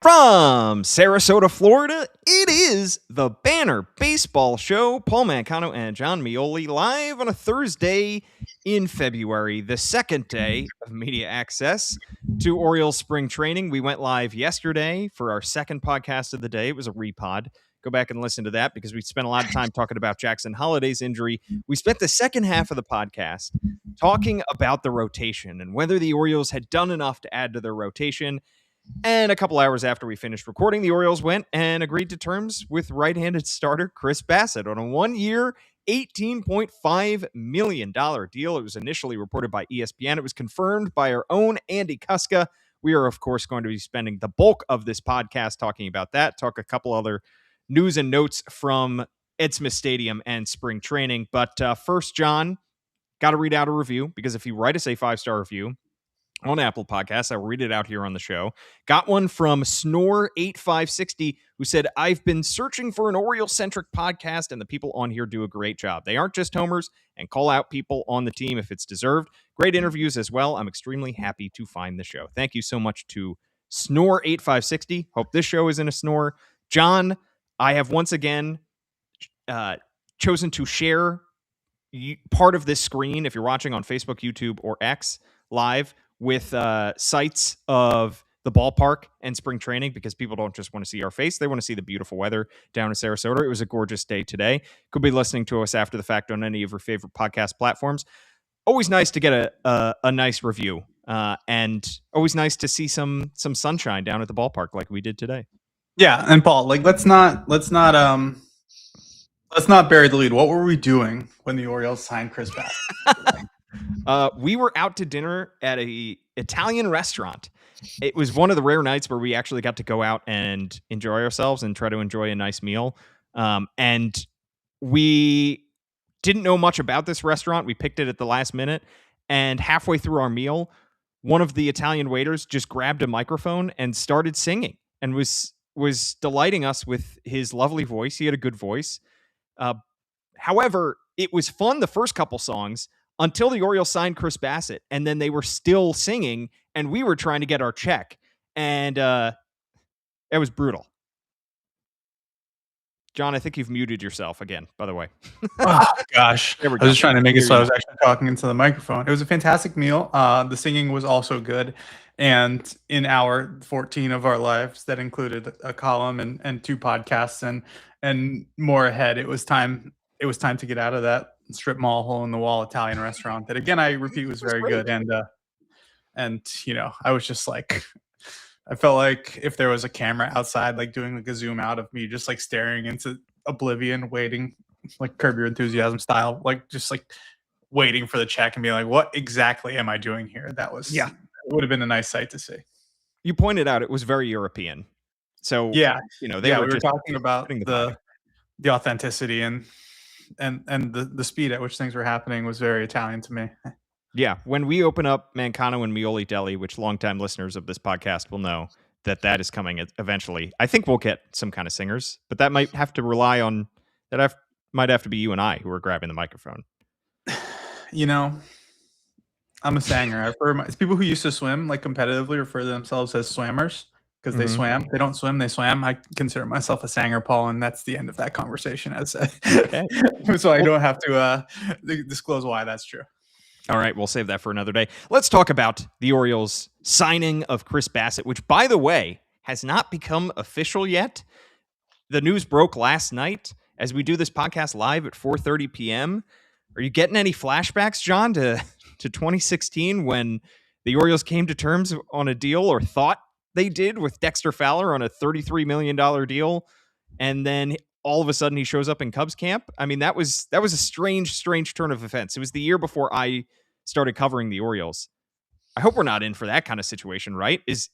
From Sarasota, Florida, it is the Banner Baseball Show. Paul Mancano and John Meoli live on a Thursday in February, the second day of media access to Orioles spring training. We went live yesterday for our second podcast of the day. It was a repod. Go back and listen to that because we spent a lot of time talking about Jackson Holliday's injury. We spent the second half of the podcast talking about the rotation and whether the Orioles had done enough to add to their rotation. And a couple hours after we finished recording, the Orioles went and agreed to terms with right-handed starter Chris Bassitt on a one-year, $18.5 million deal. It was initially reported by ESPN. It was confirmed by our own Andy Kuska. We are, of course, going to be spending the bulk of this podcast talking about that, talk a couple other news and notes from Ed Smith Stadium and spring training. But first, John, got to read out a review, because if you write us a 5-star review on Apple Podcasts, I'll read it out here on the show. Got one from Snore8560, who said, I've been searching for an Oriole-centric podcast, and the people on here do a great job. They aren't just homers and call out people on the team if it's deserved. Great interviews as well. I'm extremely happy to find the show. Thank you so much to Snore8560. Hope this show isn't a snore. John, I have once again chosen to share part of this screen, if you're watching on Facebook, YouTube, or X live, with sites of the ballpark and spring training, because people don't just want to see our face. They want to see the beautiful weather down in Sarasota. It was a gorgeous day today. Could be listening to us after the fact on any of your favorite podcast platforms. Always nice to get a nice review, and always nice to see some sunshine down at the ballpark like we did today. Yeah, and Paul, let's not bury the lead. What were we doing when the Orioles signed Chris Bassitt? We were out to dinner at a Italian restaurant. It was one of the rare nights where we actually got to go out and enjoy ourselves and try to enjoy a nice meal. And we didn't know much about this restaurant. We picked it at the last minute, and halfway through our meal, one of the Italian waiters just grabbed a microphone and started singing and was delighting us with his lovely voice. He had a good voice. However, it was fun the first couple songs until the Orioles signed Chris Bassitt, and then they were still singing, and we were trying to get our check, and it was brutal. John, I think you've muted yourself again, by the way. Oh, gosh. I was just trying to make it so I was actually talking into the microphone. It was a fantastic meal. The singing was also good. And in hour 14 of our lives, that included a column and 2 podcasts and more ahead. It was time to get out of that strip mall hole in the wall Italian restaurant that, again, I repeat, was very good. And you know, I was just like, I felt like if there was a camera outside, like doing like a zoom out of me, just like staring into oblivion, waiting, like Curb Your Enthusiasm style, like just like waiting for the check and being like, what exactly am I doing here? That was, it would have been a nice sight to see. You pointed out it was very European. So yeah, you know, we were talking about the authenticity and the speed at which things were happening was very Italian to me. Yeah, when we open up Mancano and Meoli Deli, which longtime listeners of this podcast will know that is coming eventually, I think we'll get some kind of singers, but that might have to rely on might have to be you and I who are grabbing the microphone. You know, I'm a sanger. It's people who used to swim, like competitively, refer to themselves as swammers because they swam. They don't swim, they swam. I consider myself a sanger, Paul, and that's the end of that conversation. Okay. So I don't have to disclose why that's true. All right, we'll save that for another day. Let's talk about the Orioles signing of Chris Bassitt, which, by the way, has not become official yet. The news broke last night as we do this podcast live at 4:30 p.m. Are you getting any flashbacks, John, to 2016 when the Orioles came to terms on a deal, or thought they did, with Dexter Fowler on a $33 million deal, and then all of a sudden he shows up in Cubs camp? I mean, that was a strange turn of events. It was the year before I started covering the Orioles. I hope we're not in for that kind of situation, right? Is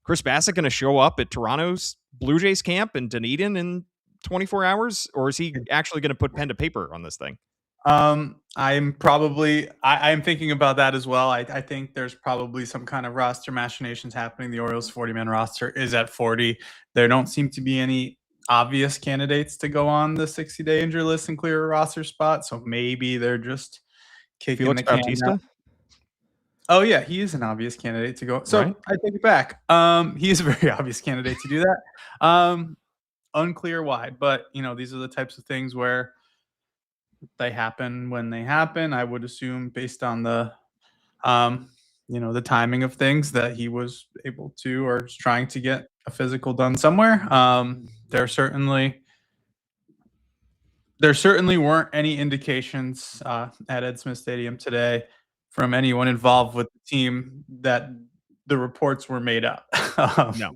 Chris Bassitt going to show up at Toronto's Blue Jays camp in Dunedin in 24 hours, or is he actually going to put pen to paper on this thing? I'm thinking about that as well. I think there's probably some kind of roster machinations happening. The Orioles 40-man roster is at 40. There don't seem to be any obvious candidates to go on the 60-day injury list and clear a roster spot. So maybe they're just kicking the can. Oh yeah, he is an obvious candidate to go. So Right? I take it back. He is a very obvious candidate to do that. Unclear why, but these are the types of things where they happen when they happen. I would assume based on um, the timing of things that he was able to or is trying to get a physical done somewhere. There certainly weren't any indications at Ed Smith Stadium today from anyone involved with the team that the reports were made up, No.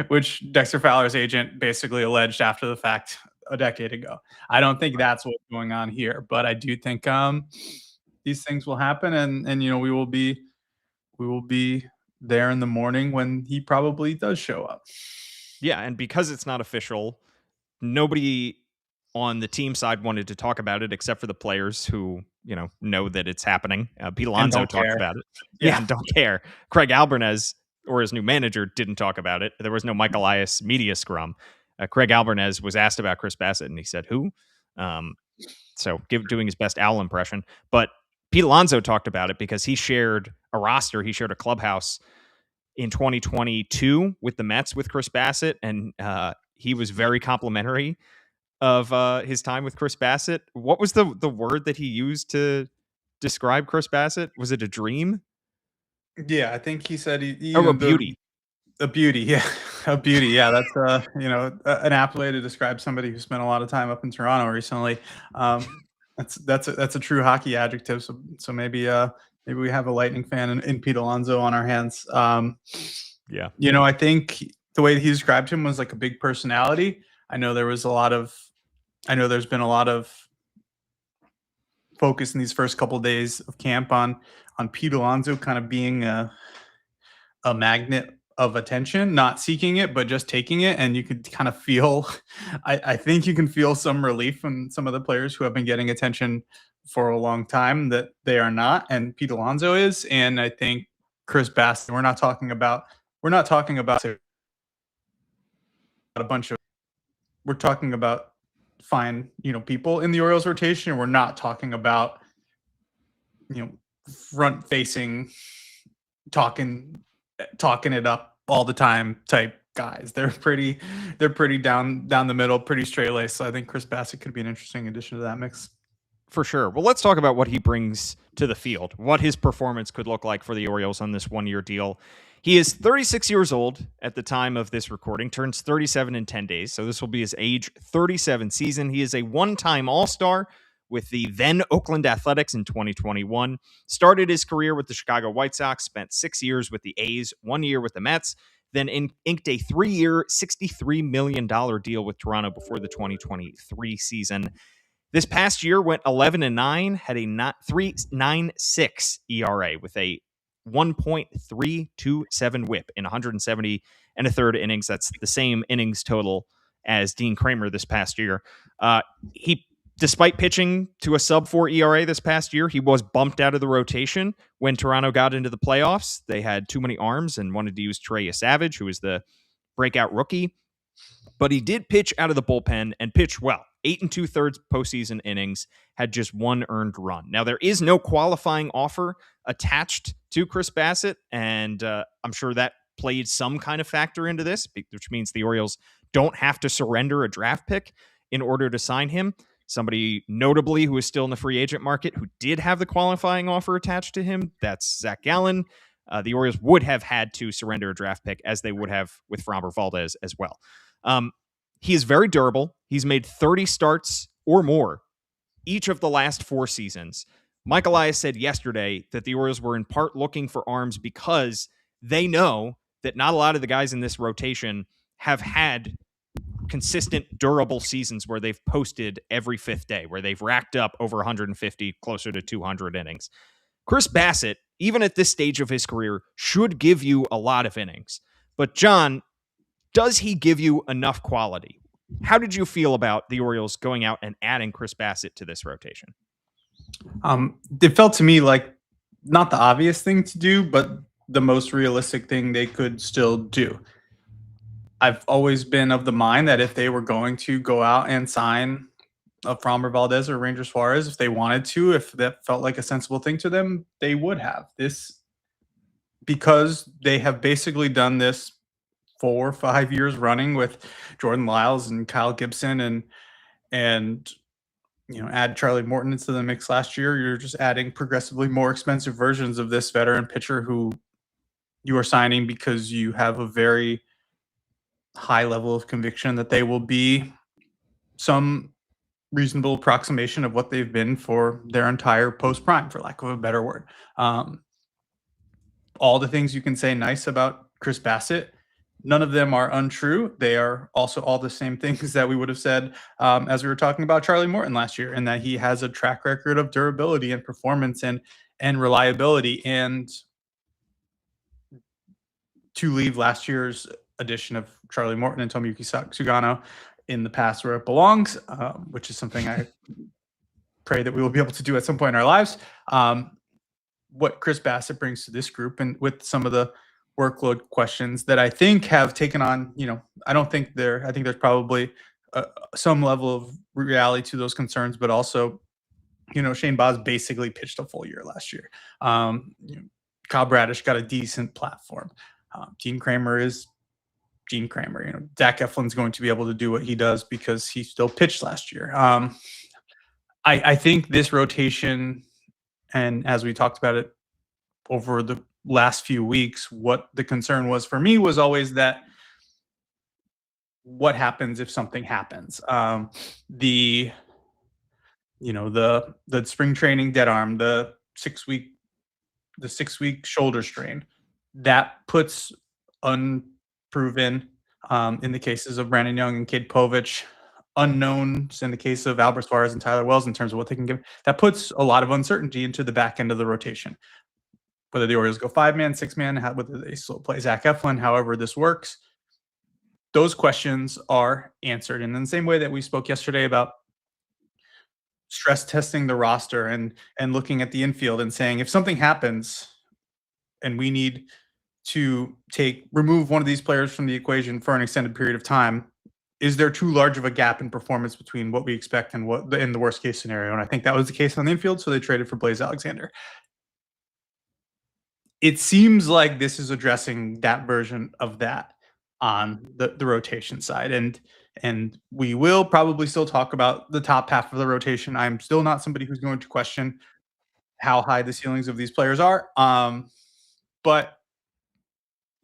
which Dexter Fowler's agent basically alleged after the fact a decade ago. I don't think that's what's going on here, but I do think these things will happen, and we will be there in the morning when he probably does show up. Yeah, and because it's not official, nobody on the team side wanted to talk about it except for the players who, know that it's happening. Pete And Alonso don't talked care. about it. Yeah, Yeah. and don't care. Craig Albanez, or his new manager, didn't talk about it. There was no Mike Elias media scrum. Craig Albanez was asked about Chris Bassitt, and he said, who? So doing his best Al impression. But Pete Alonso talked about it because he shared a roster. He shared a clubhouse in 2022 with the Mets with Chris Bassitt, and he was very complimentary of his time with Chris Bassitt. What was the word that he used to describe Chris Bassitt? Was it a dream? Yeah, I think he said Oh, a beauty. A beauty, yeah, a beauty, yeah. That's an apt way to describe somebody who spent a lot of time up in Toronto recently. That's a true hockey adjective. So maybe we have a Lightning fan in Pete Alonso on our hands. Yeah, I think the way he described him was like a big personality. I know there's been a lot of focus in these first couple of days of camp on Pete Alonso kind of being a magnet of attention, not seeking it, but just taking it. And you could kind of feel, I think you can feel some relief from some of the players who have been getting attention for a long time that they are not. And Pete Alonso is. And I think Chris Bassitt, we're not talking about a bunch of, we're talking about fine, people in the Orioles rotation. We're not talking about, front facing, talking it up all the time type guys. They're pretty down the middle, pretty straight laced. So I think Chris Bassitt could be an interesting addition to that mix. for sure. Well, let's talk about what he brings to the field, what his performance could look like for the Orioles on this 1-year deal. He is 36 years old at the time of this recording, turns 37 in 10 days. So this will be his age 37 season. He is a one-time All-Star with the then Oakland Athletics in 2021. Started his career with the Chicago White Sox, spent 6 years with the A's, 1 year with the Mets, then inked a 3-year, $63 million deal with Toronto before the 2023 season. This past year went 11-9, had a 3.96 ERA with a 1.327 whip in 170 and a third innings. That's the same innings total as Dean Kramer this past year. Despite pitching to a sub-4 ERA this past year, he was bumped out of the rotation when Toronto got into the playoffs. They had too many arms and wanted to use Trey Savage, who was the breakout rookie. But he did pitch out of the bullpen and pitched well. 8 2/3 postseason innings, had just 1 earned run. Now, there is no qualifying offer attached to Chris Bassitt, and I'm sure that played some kind of factor into this, which means the Orioles don't have to surrender a draft pick in order to sign him. Somebody notably who is still in the free agent market who did have the qualifying offer attached to him, that's Zach Gallen. The Orioles would have had to surrender a draft pick, as they would have with Framber Valdez as well. He is very durable. He's made 30 starts or more each of the last 4 seasons. Mike Elias said yesterday that the Orioles were in part looking for arms because they know that not a lot of the guys in this rotation have had consistent, durable seasons where they've posted every 5th day, where they've racked up over 150, closer to 200 innings. Chris Bassitt, even at this stage of his career, should give you a lot of innings. But John, does he give you enough quality? How did you feel about the Orioles going out and adding Chris Bassitt to this rotation? It felt to me like not the obvious thing to do, but the most realistic thing they could still do. I've always been of the mind that if they were going to go out and sign a Framber Valdez or Ranger Suarez, if they wanted to, if that felt like a sensible thing to them, they would have. This because they have basically done this 4 or 5 years running with Jordan Lyles and Kyle Gibson and add Charlie Morton into the mix last year, you're just adding progressively more expensive versions of this veteran pitcher who you are signing because you have a very high level of conviction that they will be some reasonable approximation of what they've been for their entire post-prime, for lack of a better word. All the things you can say nice about Chris Bassitt, none of them are untrue. They are also all the same things that we would have said as we were talking about Charlie Morton last year, and that he has a track record of durability and performance and reliability. And to leave last year's edition of Charlie Morton and Tomoyuki Sugano in the past where it belongs, which is something I pray that we will be able to do at some point in our lives. What Chris Bassitt brings to this group, and with some of the workload questions that I think have taken on, I think there's probably some level of reality to those concerns, but also, Shane Baz basically pitched a full year last year. Kyle Bradish got a decent platform. Gene Kramer is Gene Kramer. Zach Eflin's going to be able to do what he does because he still pitched last year. I think this rotation, and as we talked about it over the last few weeks, what the concern was for me was always that what happens if something happens? The spring training dead arm, the 6 week shoulder strain, that puts unproven in the cases of Brandon Young and Cade Povich, unknowns in the case of Albert Suarez and Tyler Wells in terms of what they can give. That puts a lot of uncertainty into the back end of the rotation. Whether the Orioles go 5-man, 6-man, whether they still play Zach Eflin, however this works, those questions are answered. And in the same way that we spoke yesterday about stress testing the roster and looking at the infield and saying, if something happens and we need to remove one of these players from the equation for an extended period of time, is there too large of a gap in performance between what we expect and what in the worst case scenario? And I think that was the case on the infield, so they traded for Blaze Alexander. It seems like this is addressing that version of that on the rotation side. And we will probably still talk about the top half of the rotation. I'm still not somebody who's going to question how high the ceilings of these players are. But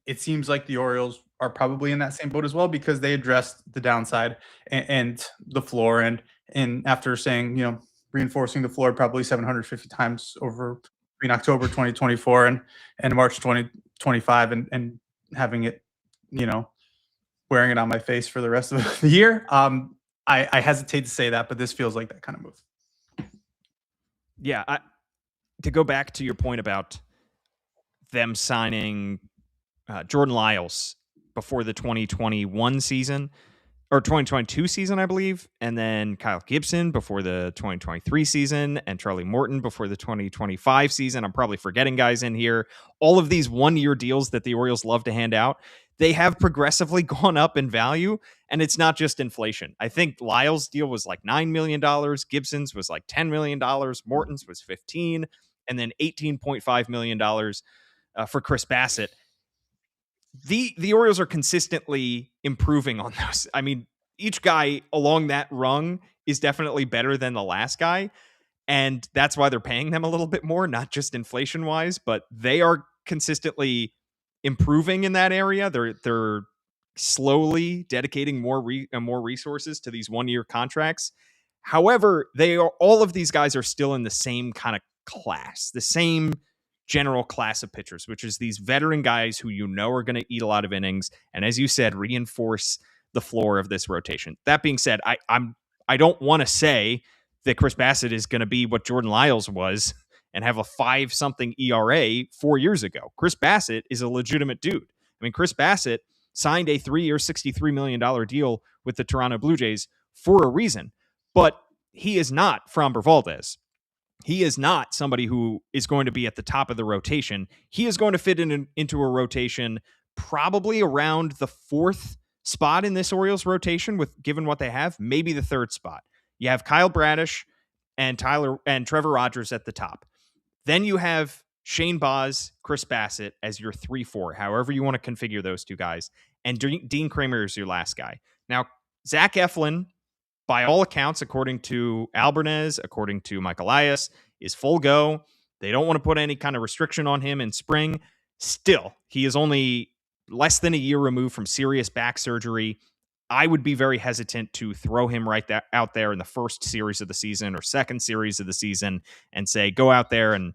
it seems like the Orioles are probably in that same boat as well, because they addressed the downside and the floor. And after saying, reinforcing the floor probably 750 times over between October 2024 and March 2025 and having it, wearing it on my face for the rest of the year. I hesitate to say that, but this feels like that kind of move. Yeah. To go back to your point about them signing Jordan Lyles before the 2021 season, or 2022 season, I believe, and then Kyle Gibson before the 2023 season, and Charlie Morton before the 2025 season. I'm probably forgetting guys in here. All of these one-year deals that the Orioles love to hand out, they have progressively gone up in value, and it's not just inflation. I think Lyles' deal was like $9 million, Gibson's was like $10 million, Morton's was $15, and then $18.5 million for Chris Bassitt. The Orioles are consistently improving on those. I mean, each guy along that rung is definitely better than the last guy, and that's why they're paying them a little bit more, not just inflation-wise, but they are consistently improving in that area. They're slowly dedicating more resources to these one-year contracts. However, all of these guys are still in the same kind of class, the same general class of pitchers, which is these veteran guys who are going to eat a lot of innings, and as you said, reinforce the floor of this rotation. That being said, I don't want to say that Chris Bassitt is going to be what Jordan Lyles was and have a 5-something ERA 4 years ago. Chris Bassitt is a legitimate dude. I mean, Chris Bassitt signed a 3-year, $63 million deal with the Toronto Blue Jays for a reason, but he is not Framber Valdez. He is not somebody who is going to be at the top of the rotation. He is going to fit into a rotation probably around the 4th spot in this Orioles rotation, given what they have, maybe the 3rd spot. You have Kyle Bradish and Trevor Rogers at the top. Then you have Shane Baz, Chris Bassitt as your 3-4, however you want to configure those two guys, and Dean Kramer is your last guy. Now, Zach Eflin, by all accounts, according to Albarnez, according to Michael Elias, is full go. They don't want to put any kind of restriction on him in spring. Still, he is only less than a year removed from serious back surgery. I would be very hesitant to throw him out there in the first series of the season or second series of the season and say, go out there and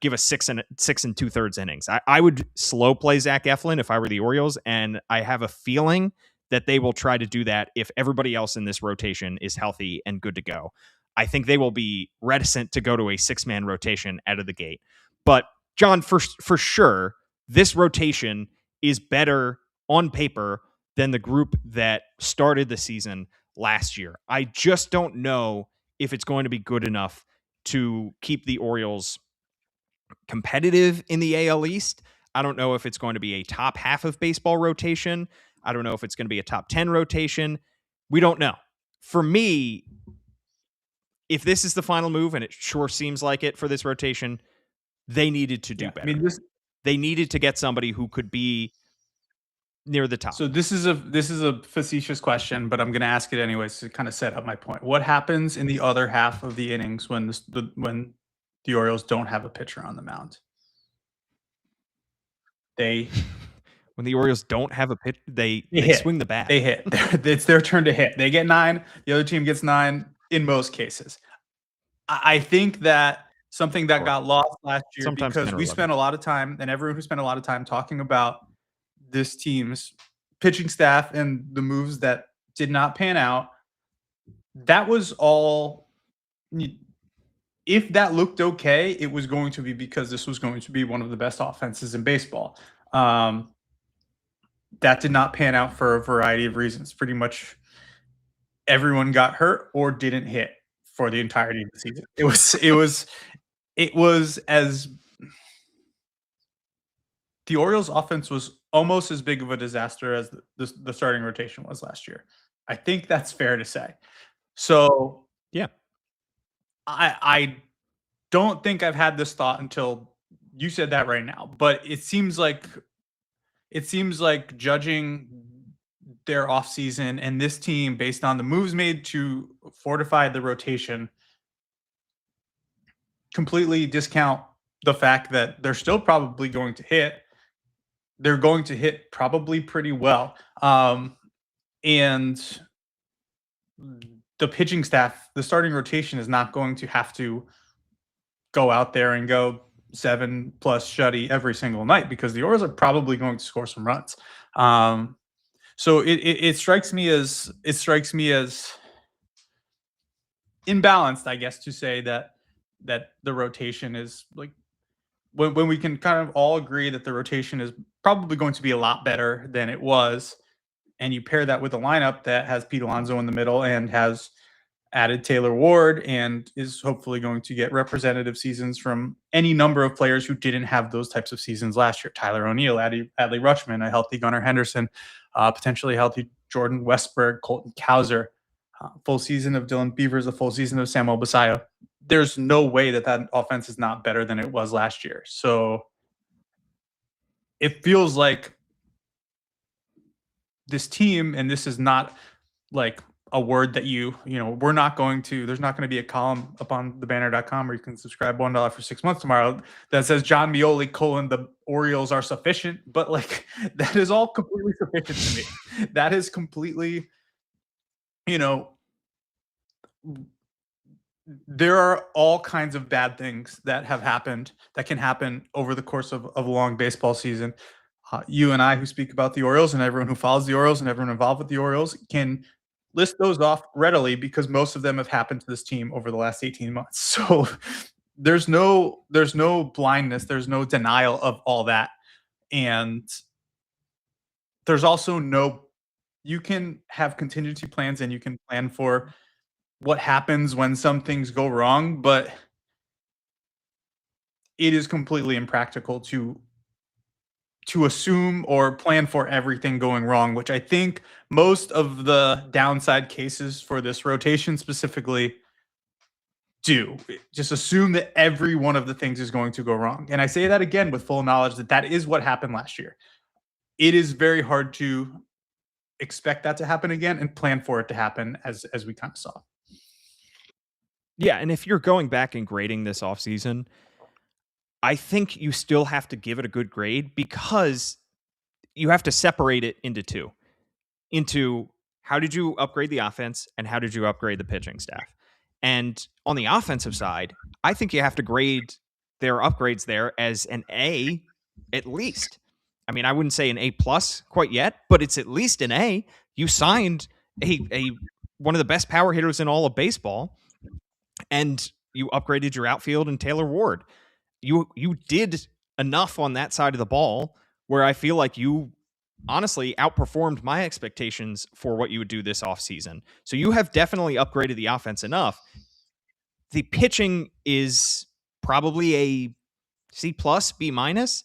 give us 6 2/3 innings. I would slow play Zach Eflin if I were the Orioles, and I have a feeling that they will try to do that if everybody else in this rotation is healthy and good to go. I think they will be reticent to go to a 6-man rotation out of the gate. But John, for sure, this rotation is better on paper than the group that started the season last year. I just don't know if it's going to be good enough to keep the Orioles competitive in the AL East. I don't know if it's going to be a top half of baseball rotation. I don't know if it's going to be a top 10 rotation. We don't know. For me, if this is the final move, and it sure seems like it for this rotation, they needed to do better. They needed to get somebody who could be near the top. So this is a facetious question, but I'm going to ask it anyways to kind of set up my point. What happens in the other half of the innings when the Orioles don't have a pitcher on the mound? When the Orioles don't have a pitch, they swing the bat. They hit. It's their turn to hit. They get 9. The other team gets 9 in most cases. I think that something that got lost last year, because we spent a lot of time, and everyone who spent a lot of time talking about this team's pitching staff and the moves that did not pan out, that was all. If that looked okay, it was going to be because this was going to be one of the best offenses in baseball. That did not pan out for a variety of reasons. Pretty much everyone got hurt or didn't hit for the entirety of the season. It was as the Orioles offense was almost as big of a disaster as the starting rotation was last year. I think that's fair to say. So yeah, I don't think I've had this thought until you said that right now, but it seems like judging their offseason and this team based on the moves made to fortify the rotation completely discount the fact that they're still probably going to hit. They're going to hit probably pretty well. And the pitching staff, the starting rotation is not going to have to go out there and go 7+ shutty every single night, because the Orioles are probably going to score some runs. So it strikes me as imbalanced, I guess, to say that the rotation is like, when we can kind of all agree that the rotation is probably going to be a lot better than it was, and you pair that with a lineup that has Pete Alonso in the middle and has added Taylor Ward and is hopefully going to get representative seasons from any number of players who didn't have those types of seasons last year. Tyler O'Neill, Adley Rutschman, a healthy Gunnar Henderson, potentially healthy Jordan Westberg, Colton Cowser, full season of Dylan Beavers, a full season of Samuel Basayo. There's no way that offense is not better than it was last year. So it feels like this team, and this is not like a word that there's not going to be a column up on thebanner.com where you can subscribe $1 for 6 months tomorrow that says John Meoli : the Orioles are sufficient. But like, that is all completely sufficient to me. That is completely, there are all kinds of bad things that have happened, that can happen over the course of a long baseball season. You and I, who speak about the Orioles, and everyone who follows the Orioles and everyone involved with the Orioles, can list those off readily, because most of them have happened to this team over the last 18 months. So there's no blindness, there's no denial of all that. And there's also you can have contingency plans and you can plan for what happens when some things go wrong, but it is completely impractical to assume or plan for everything going wrong, which I think most of the downside cases for this rotation specifically do. Just assume that every one of the things is going to go wrong. And I say that again with full knowledge that is what happened last year. It is very hard to expect that to happen again and plan for it to happen as we kind of saw. Yeah, and if you're going back and grading this offseason, I think you still have to give it a good grade because you have to separate it into two. Into how did you upgrade the offense and how did you upgrade the pitching staff? And on the offensive side, I think you have to grade their upgrades there as an A at least. I mean, I wouldn't say an A plus quite yet, but it's at least an A. You signed a one of the best power hitters in all of baseball, and you upgraded your outfield and Taylor Ward. You did enough on that side of the ball where I feel like you honestly outperformed my expectations for what you would do this offseason. So you have definitely upgraded the offense enough. The pitching is probably a C plus, B minus.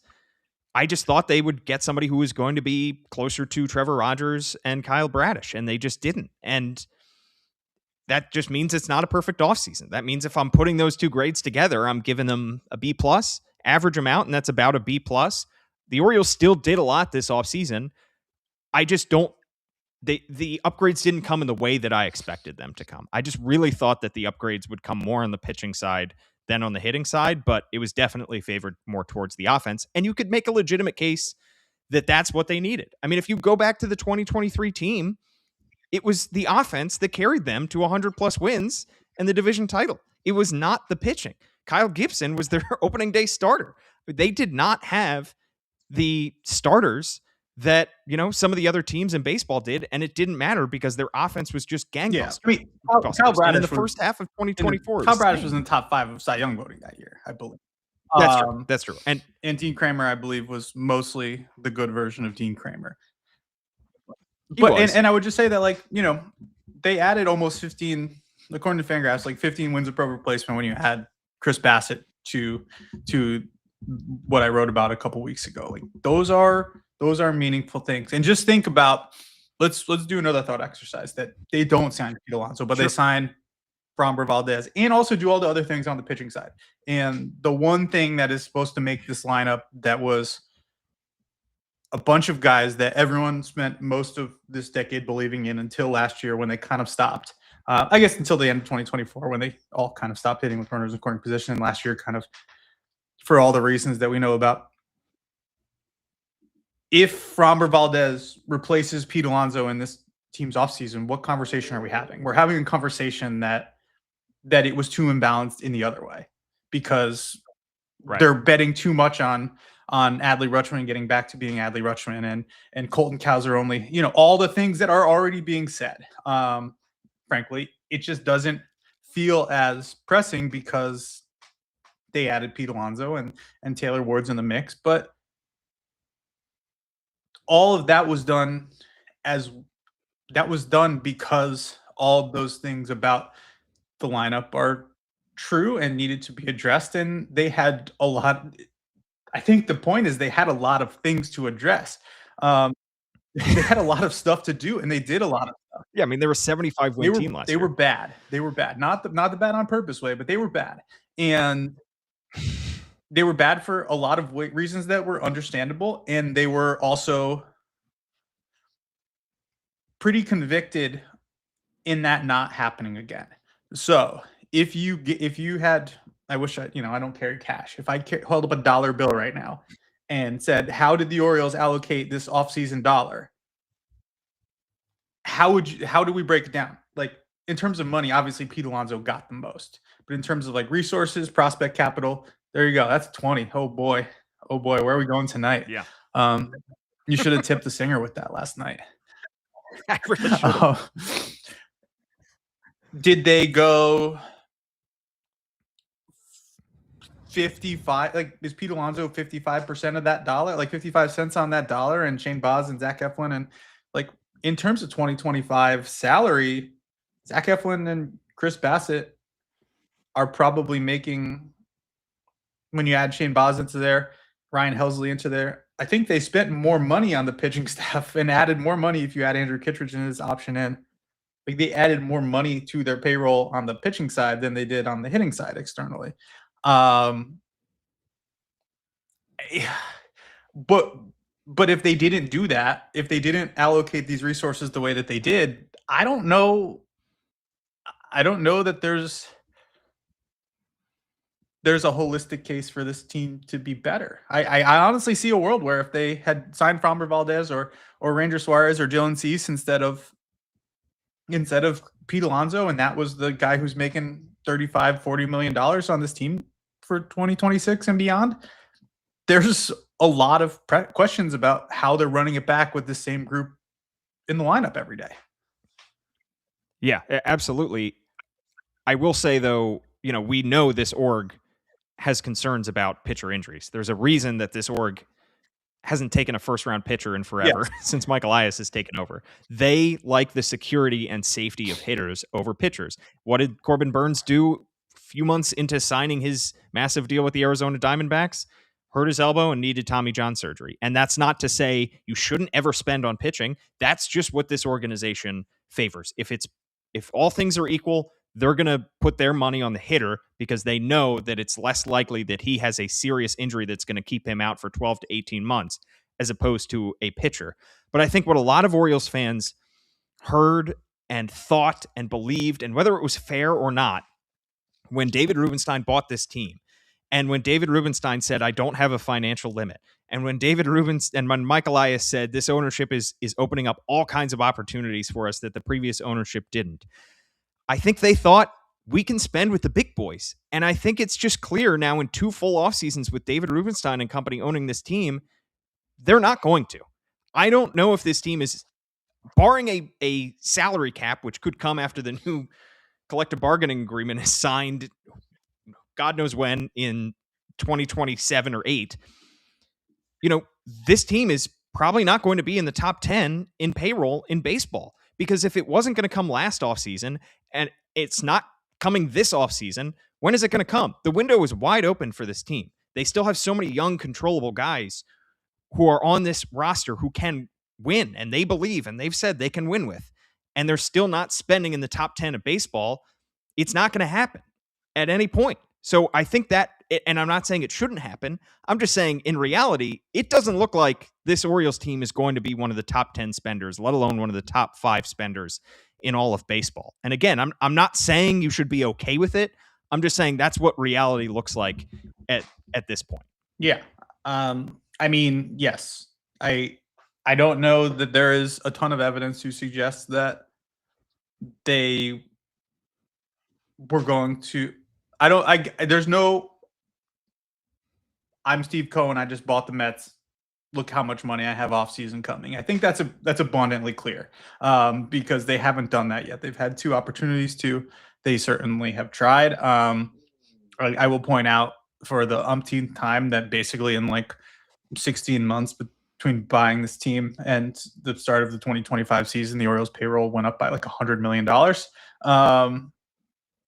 I just thought they would get somebody who was going to be closer to Trevor Rogers and Kyle Bradish, and they just didn't. And that just means it's not a perfect offseason. That means if I'm putting those two grades together, I'm giving them a B plus, average them out, and that's about a B plus. The Orioles still did a lot this offseason. I just don't. The upgrades didn't come in the way that I expected them to come. I just really thought that the upgrades would come more on the pitching side than on the hitting side, but it was definitely favored more towards the offense. And you could make a legitimate case that that's what they needed. I mean, if you go back to the 2023 team, it was the offense that carried them to 100 plus wins and the division title. It was not the pitching. Kyle Gibson was their opening day starter. They did not have the starters that, some of the other teams in baseball did, and it didn't matter because their offense was just gangbusters. Yeah. I mean, Kyle Bradish in the first half of 2024. Kyle Bradish was in the top 5 of Cy Young voting that year, I believe. That's true. And Dean Kramer, I believe, was mostly the good version of Dean Kramer. But and I would just say that, they added almost 15, according to Fangraphs, 15 wins above replacement when you add Chris Bassitt to what I wrote about a couple weeks ago. Those are meaningful things. And just think about, let's do another thought exercise that they don't sign Pete Alonso, but they sign Framber Valdez and also do all the other things on the pitching side. And the one thing that is supposed to make this lineup that was a bunch of guys that everyone spent most of this decade believing in until last year when they kind of stopped. I guess until the end of 2024 when they all kind of stopped hitting with runners in scoring position. And last year kind of for all the reasons that we know about. If Framber Valdez replaces Pete Alonso in this team's offseason, what conversation are we having? We're having a conversation that it was too imbalanced in the other way because they're betting too much on Adley Rutschman getting back to being Adley Rutschman and Colton Cowser only, all the things that are already being said. Frankly, it just doesn't feel as pressing because they added Pete Alonso and Taylor Ward's in the mix. But all of that was done because all of those things about the lineup are true and needed to be addressed. And they had a lot. I think the point is they had a lot of things to address. They had a lot of stuff to do, and they did a lot of stuff. Yeah, I mean, they were a 75-win team last year. They were bad. They were bad. Not the bad on purpose way, but they were bad. And they were bad for a lot of reasons that were understandable, and they were also pretty convicted in that not happening again. So if you had, I wish I don't carry cash. If I held up a dollar bill right now and said, how did the Orioles allocate this offseason dollar? How do we break it down? In terms of money, obviously Pete Alonso got the most, but in terms of resources, prospect capital, there you go. That's 20. Oh boy, where are we going tonight? Yeah. You should have tipped the singer with that last night. I really should. Did they go 55? Is Pete Alonso 55% of that dollar? 55 cents on that dollar, and Shane Baz and Zach Eflin, and in terms of 2025 salary, Zach Eflin and Chris Bassitt are probably making, when you add Shane Baz into there, Ryan Helsley into there, I think they spent more money on the pitching staff and added more money if you add Andrew Kittredge and his option in Like they added more money to their payroll on the pitching side than they did on the hitting side externally. But if they didn't do that, if they didn't allocate these resources the way that they did, I don't know that there's a holistic case for this team to be better. I honestly see a world where if they had signed Framber Valdez or Ranger Suarez or Dylan Cease instead of Pete Alonso, and that was the guy who's making $35-40 million on this team for 2026 and beyond, there's a lot of questions about how they're running it back with the same group in the lineup every day. Yeah, absolutely. I will say, though, we know this org has concerns about pitcher injuries. There's a reason that this org hasn't taken a first-round pitcher in forever since Mike Elias has taken over. They like the security and safety of hitters over pitchers. What did Corbin Burns do a few months into signing his massive deal with the Arizona Diamondbacks? Hurt his elbow and needed Tommy John surgery. And that's not to say you shouldn't ever spend on pitching. That's just what this organization favors. If all things are equal, they're going to put their money on the hitter because they know that it's less likely that he has a serious injury that's going to keep him out for 12 to 18 months as opposed to a pitcher. But I think what a lot of Orioles fans heard and thought and believed, and whether it was fair or not, when David Rubenstein bought this team, and when David Rubenstein said, I don't have a financial limit, and when when Mike Elias said this ownership is opening up all kinds of opportunities for us that the previous ownership didn't, I think they thought we can spend with the big boys. And I think it's just clear now in 2 full off seasons with David Rubenstein and company owning this team, they're not going to. I don't know if this team is, barring a salary cap, which could come after the new collective bargaining agreement is signed, God knows when, in 2027 or 8, this team is probably not going to be in the top 10 in payroll in baseball. Because if it wasn't going to come last offseason and it's not coming this offseason, when is it going to come? The window is wide open for this team. They still have so many young, controllable guys who are on this roster who can win, and they believe, and they've said they can win with, and they're still not spending in the top 10 of baseball. It's not going to happen at any point. So I think that, and I'm not saying it shouldn't happen, I'm just saying in reality, it doesn't look like this Orioles team is going to be one of the top 10 spenders, let alone one of the top 5 spenders in all of baseball. And again, I'm not saying you should be okay with it. I'm just saying that's what reality looks like at this point. Yeah. I mean, yes. I don't know that there is a ton of evidence to suggest that they were going to, there's no, I'm Steve Cohen, I just bought the Mets, look how much money I have off season coming. I think that's abundantly clear, because they haven't done that yet. They've had 2 opportunities to. They certainly have tried. I will point out for the umpteenth time that basically in like 16 months between buying this team and the start of the 2025 season, the Orioles payroll went up by like $100 million,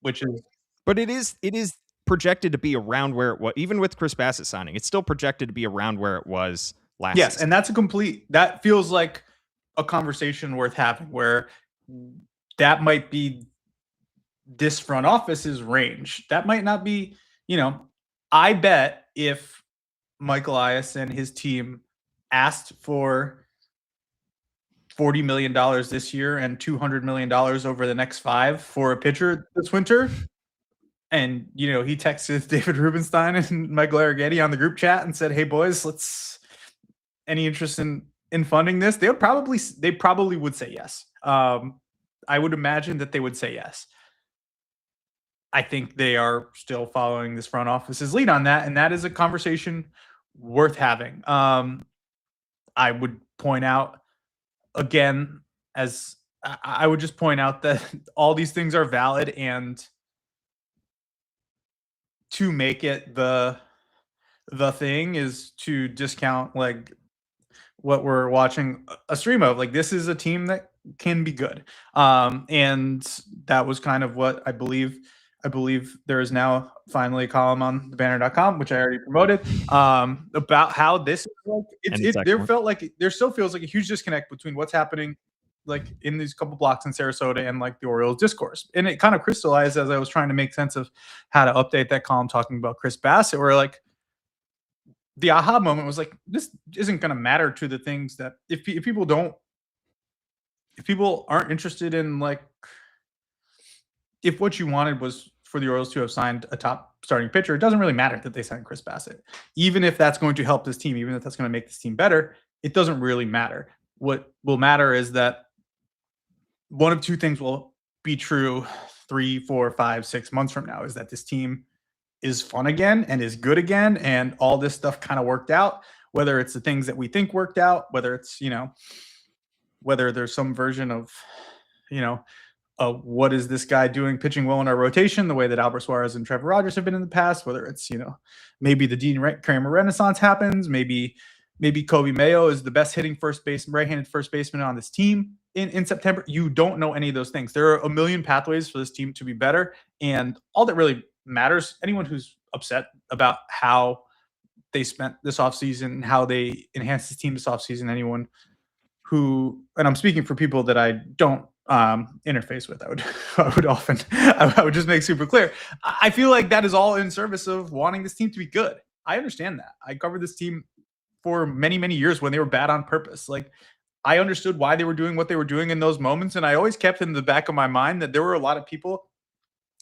which is. But it is projected to be around where it was, even with Chris Bassitt signing. It's still projected to be around where it was last season. And that feels like a conversation worth having, where that might be this front office's range. That might not be, I bet if Mike Elias and his team asked for $40 million this year and $200 million over the next 5 for a pitcher this winter, and, he texted David Rubenstein and Michael Arrighetti on the group chat and said, hey, boys, any interest in funding this? They probably would say yes. I would imagine that they would say yes. I think they are still following this front office's lead on that, and that is a conversation worth having. I would point out, again, I would just point out that all these things are valid, and to make it the thing is to discount like what we're watching a stream of. Like, this is a team that can be good. And that was kind of what I believe there is now finally a column on thebanner.com, which I already promoted, about how this is like, there still feels like a huge disconnect between what's happening like in these couple blocks in Sarasota and like the Orioles discourse. And it kind of crystallized as I was trying to make sense of how to update that column talking about Chris Bassitt, where like the aha moment was like, this isn't going to matter to the things that if people aren't interested in, like, if what you wanted was for the Orioles to have signed a top starting pitcher, it doesn't really matter that they signed Chris Bassitt. Even if that's going to help this team, even if that's going to make this team better, it doesn't really matter. What will matter is that one of two things will be true 3, 4, 5, 6 months from now, is that this team is fun again and is good again. And all this stuff kind of worked out, whether it's the things that we think worked out, whether it's, whether there's some version of, what is this guy doing pitching well in our rotation, the way that Albert Suarez and Trevor Rogers have been in the past, whether it's, maybe the Dean Kramer Renaissance happens, maybe Kobe Mayo is the best hitting right-handed first baseman on this team in September. You don't know any of those things. There are a million pathways for this team to be better. And all that really matters, anyone who's upset about how they spent this offseason, how they enhanced this team this offseason, anyone who, and I'm speaking for people that I don't interface with, I would just make super clear. I feel like that is all in service of wanting this team to be good. I understand that. I covered this team for many, many years when they were bad on purpose. Like, I understood why they were doing what they were doing in those moments. And I always kept in the back of my mind that there were a lot of people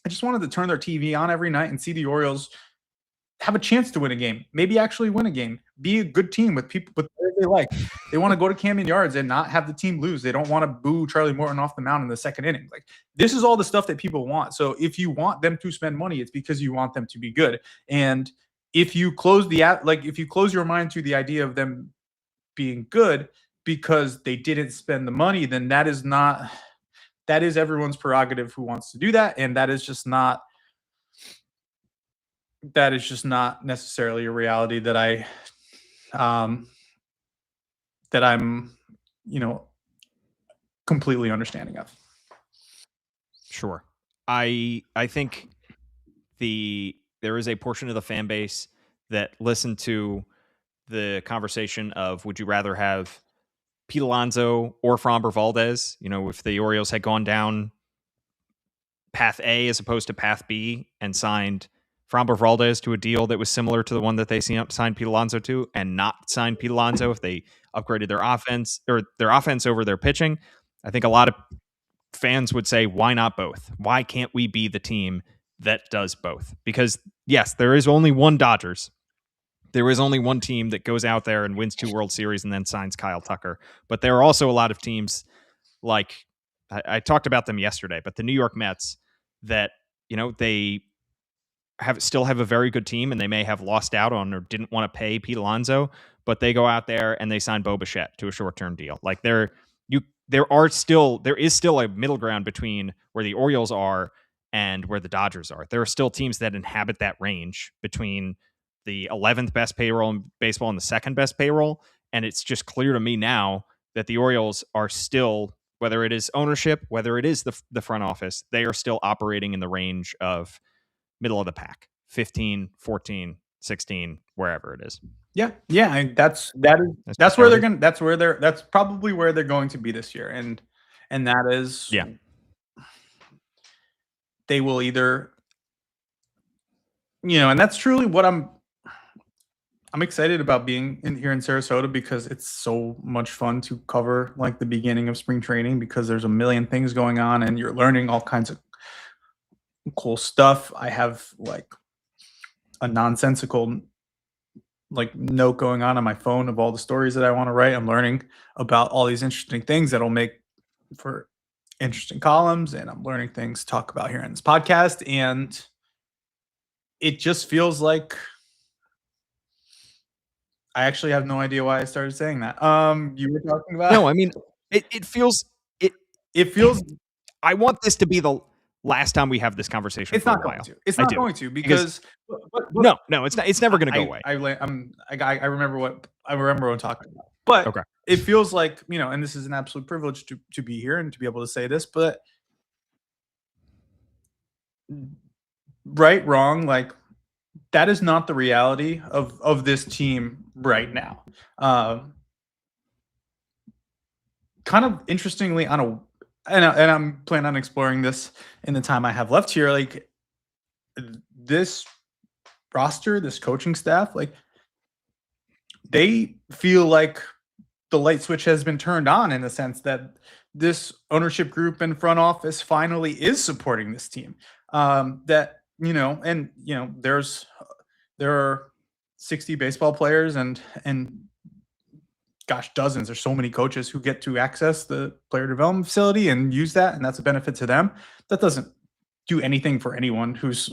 I just wanted to turn their TV on every night and see the Orioles have a chance to win a game, maybe actually win a game, be a good team with people with players they like. They want to go to Camden Yards and not have the team lose. They don't want to boo Charlie Morton off the mound in the second inning. Like, this is all the stuff that people want. So if you want them to spend money, it's because you want them to be good. And if you close your mind to the idea of them being good because they didn't spend the money, then that is everyone's prerogative who wants to do that. And that is just not necessarily a reality that I'm completely understanding of. Sure. I think there is a portion of the fan base that listened to the conversation of, would you rather have Pete Alonso or Framber Valdez? If the Orioles had gone down path A as opposed to path B and signed Framber Valdez to a deal that was similar to the one that they signed Pete Alonso to, and not signed Pete Alonso if they upgraded their offense over their pitching, I think a lot of fans would say, why not both? Why can't we be the team that does both? Because yes, there is only one Dodgers. There is only one team that goes out there and wins 2 World Series and then signs Kyle Tucker. But there are also a lot of teams, like I talked about them yesterday, but the New York Mets, that, they still have a very good team, and they may have lost out on or didn't want to pay Pete Alonso, but they go out there and they sign Bo Bichette to a short-term deal. Like, there is still a middle ground between where the Orioles are and where the Dodgers are. There are still teams that inhabit that range between the 11th best payroll in baseball and the second best payroll. And it's just clear to me now that the Orioles are still, whether it is ownership, whether it is the front office, they are still operating in the range of middle of the pack, 15, 14, 16, wherever it is. Yeah. And that's probably where they're going to be this year. And that is, they will either, and that's truly what I'm excited about being here in Sarasota, because it's so much fun to cover, like, the beginning of spring training, because there's a million things going on and you're learning all kinds of cool stuff. I have, like, a nonsensical, like, note going on my phone of all the stories that I want to write. I'm learning about all these interesting things that'll make for interesting columns, and I'm learning things to talk about here in this podcast. And it just feels like, I actually have no idea why I started saying that. You were talking about... No, I mean, it feels... I want this to be the last time we have this conversation. It's not going to. It's not going to, because no, it's not. It's never going to go away. I remember what I'm talking about. But okay. It feels like, and this is an absolute privilege to be here and to be able to say this, but right, wrong, like, that is not the reality of this team right now. kind of interestingly and I'm planning on exploring this in the time I have left here, like this roster, this coaching staff, like they feel like the light switch has been turned on in the sense that this ownership group and front office finally is supporting this team. That, there are 60 baseball players and gosh, dozens. There's so many coaches who get to access the player development facility and use that, and that's a benefit to them. That doesn't do anything for anyone who's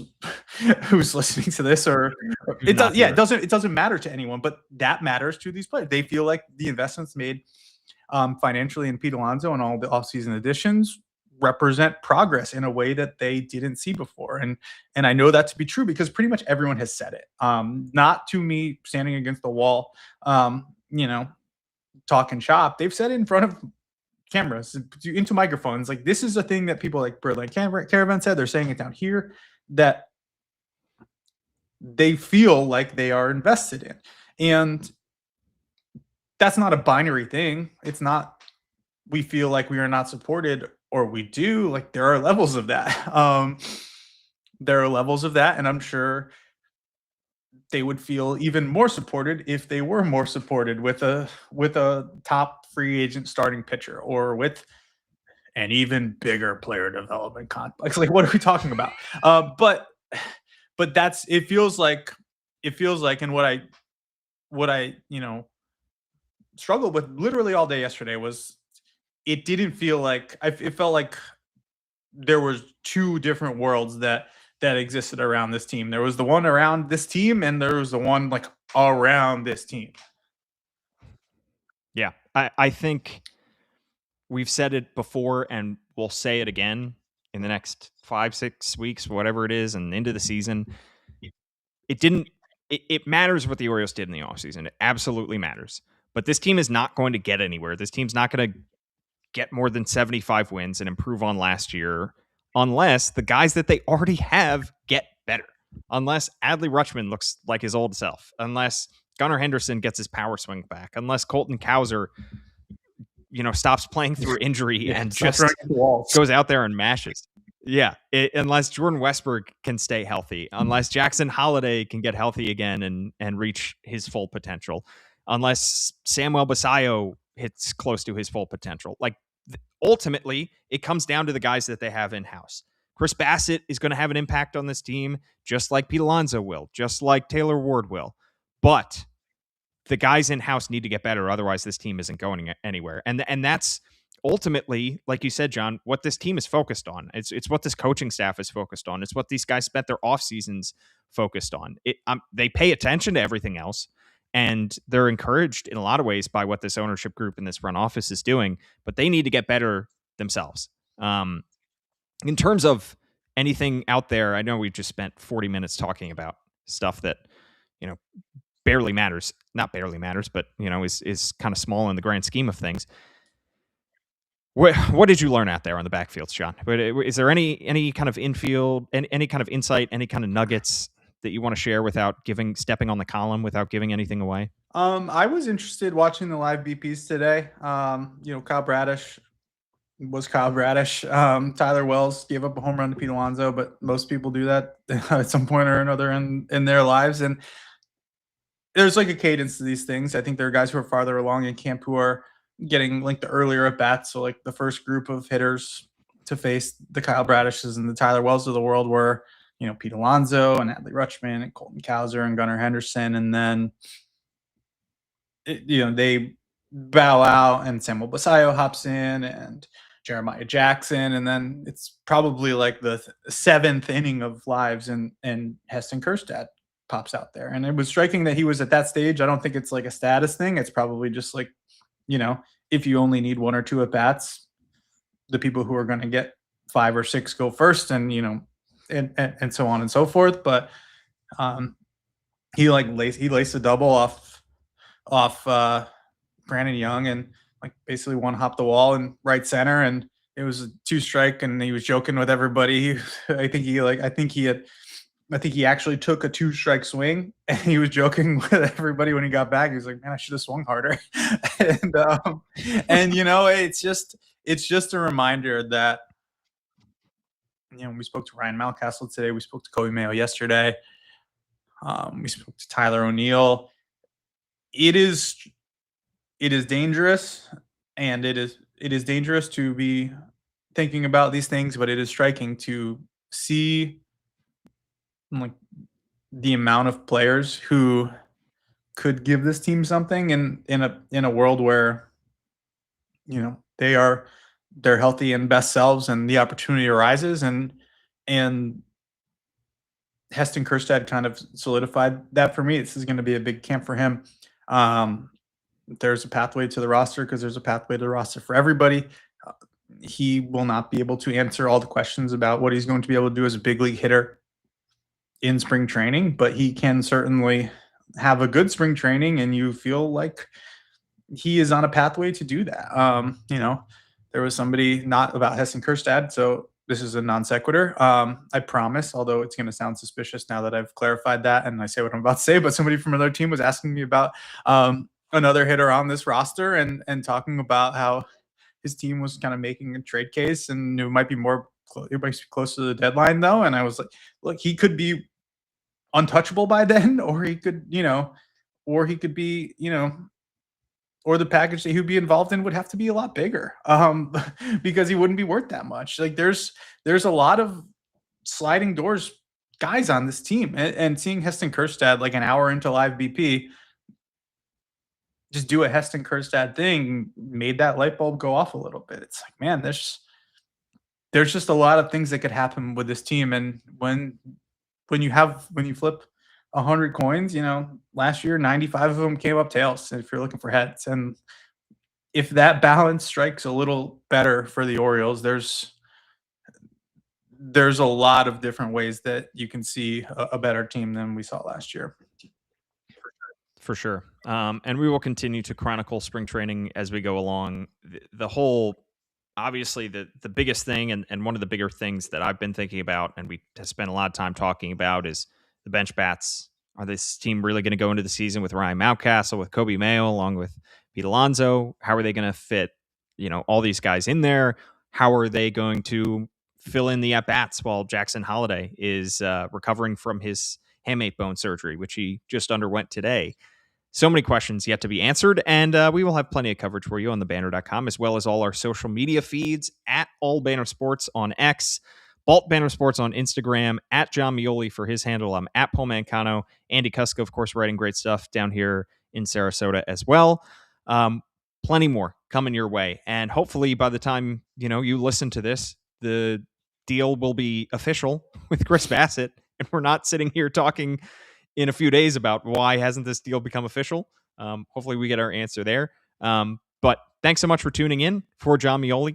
listening to this, or it does. Yeah, it doesn't matter to anyone, but that matters to these players. They feel like the investments made financially in Pete Alonso and all the offseason additions represent progress in a way that they didn't see before. And I know that to be true because pretty much everyone has said it. Not to me standing against the wall, talking shop. They've said it in front of cameras, into microphones. Like, this is a thing that people like Birdland Caravan said. They're saying it down here, that they feel like they are invested in. And that's not a binary thing. It's not, we feel like we are not supported or we do. Like, there are levels of that. There are levels of that. And I'm sure they would feel even more supported if they were more supported with a top free agent starting pitcher, or with an even bigger player development complex. Like, what are we talking about? But that's, it feels like, and what I struggled with literally all day yesterday was, it didn't feel like, it felt like there was two different worlds that existed around this team. There was the one around this team, and there was the one like around this team. Yeah, I think we've said it before, and we'll say it again in the next 5-6 weeks, whatever it is, and into the season. It matters what the Orioles did in the offseason. It absolutely matters. But this team is not going to get anywhere. This team's not going to get more than 75 wins and improve on last year unless the guys that they already have get better. Unless Adley Rutschman looks like his old self. Unless Gunnar Henderson gets his power swing back. Unless Colton Cowser, stops playing through injury and just goes out there and mashes. Yeah, unless Jordan Westberg can stay healthy. Unless Jackson Holliday can get healthy again and reach his full potential. Unless Samuel Basayo hits close to his full potential. Like, ultimately, it comes down to the guys that they have in-house. Chris Bassitt is going to have an impact on this team, just like Pete Alonso will, just like Taylor Ward will. But the guys in-house need to get better, otherwise this team isn't going anywhere. And that's ultimately, like you said, John, what this team is focused on. It's what this coaching staff is focused on. It's what these guys spent their off seasons focused on. They pay attention to everything else, and they're encouraged in a lot of ways by what this ownership group and this front office is doing, but they need to get better themselves. In terms of anything out there, I know we've just spent 40 minutes talking about stuff that, barely matters. Not barely matters, but, is kind of small in the grand scheme of things. What did you learn out there on the backfields, John? Is there any kind of infield, any kind of insight, any kind of nuggets that you want to share without stepping on the column, without giving anything away? I was interested watching the live BPs today. Kyle Bradish was Kyle Bradish. Tyler Wells gave up a home run to Pete Alonso, but most people do that at some point or another in their lives. And there's like a cadence to these things. I think there are guys who are farther along in camp who are getting like the earlier at bats. So like the first group of hitters to face the Kyle Bradishes and the Tyler Wells of the world were, Pete Alonso and Adley Rutschman and Colton Cowser and Gunnar Henderson. And then, they bow out and Samuel Basayo hops in and Jeremiah Jackson. And then it's probably like the seventh inning of lives and Heston Kjerstad pops out there. And it was striking that he was at that stage. I don't think it's like a status thing. It's probably just like, if you only need one or two at bats, the people who are going to get 5 or 6 go first, and and so on and so forth. But he laced a double off Brandon Young and like basically one hop the wall in right center, and it was a 2 strike, and he was joking with everybody. I think he had I think he actually took a 2-strike swing, and he was joking with everybody when he got back. He was like, "Man, I should have swung harder." and it's just a reminder that we spoke to Ryan Mountcastle today. We spoke to Kobe Meoli yesterday. We spoke to Tyler O'Neill. It is dangerous, and it is dangerous to be thinking about these things, but it is striking to see like the amount of players who could give this team something in a world where they're healthy and best selves, and the opportunity arises, and Heston Kjerstad kind of solidified that for me. This is going to be a big camp for him. There's a pathway to the roster because there's a pathway to the roster for everybody. He will not be able to answer all the questions about what he's going to be able to do as a big league hitter in spring training, but he can certainly have a good spring training, and you feel like he is on a pathway to do that. There was somebody, not about Heston Kjerstad, so this is a non sequitur. I promise, although it's going to sound suspicious now that I've clarified that and I say what I'm about to say, but somebody from another team was asking me about another hitter on this roster and talking about how his team was kind of making a trade case, and it might be close to the deadline though. And I was like, look, he could be untouchable by then, or he could be, or the package that he would be involved in would have to be a lot bigger, because he wouldn't be worth that much. Like there's a lot of sliding doors guys on this team, and seeing Heston Kjerstad like an hour into live BP just do a Heston Kjerstad thing made that light bulb go off a little bit. It's like, man, there's just a lot of things that could happen with this team. And when you flip 100 coins, last year 95 of them came up tails if you're looking for heads. And if that balance strikes a little better for the Orioles, there's a lot of different ways that you can see a better team than we saw last year. For sure. And we will continue to chronicle spring training as we go along. The whole, obviously, the biggest thing and one of the bigger things that I've been thinking about, and we have spent a lot of time talking about, is the bench bats. Are this team really going to go into the season with Ryan Mountcastle, with Kobe Mayo, along with Pete Alonso? How are they going to fit, all these guys in there? How are they going to fill in the at-bats while Jackson Holliday is recovering from his hamate bone surgery, which he just underwent today? So many questions yet to be answered, and we will have plenty of coverage for you on thebanner.com, as well as all our social media feeds, at All Banner Sports on X, Balt Banner Sports on Instagram, at John Meoli for his handle. I'm at Paul Mancano. Andy Kuska, of course, writing great stuff down here in Sarasota as well. Plenty more coming your way, and hopefully by the time you listen to this, the deal will be official with Chris Bassitt, and we're not sitting here talking in a few days about why hasn't this deal become official. Hopefully we get our answer there. But thanks so much for tuning in. For John Meoli,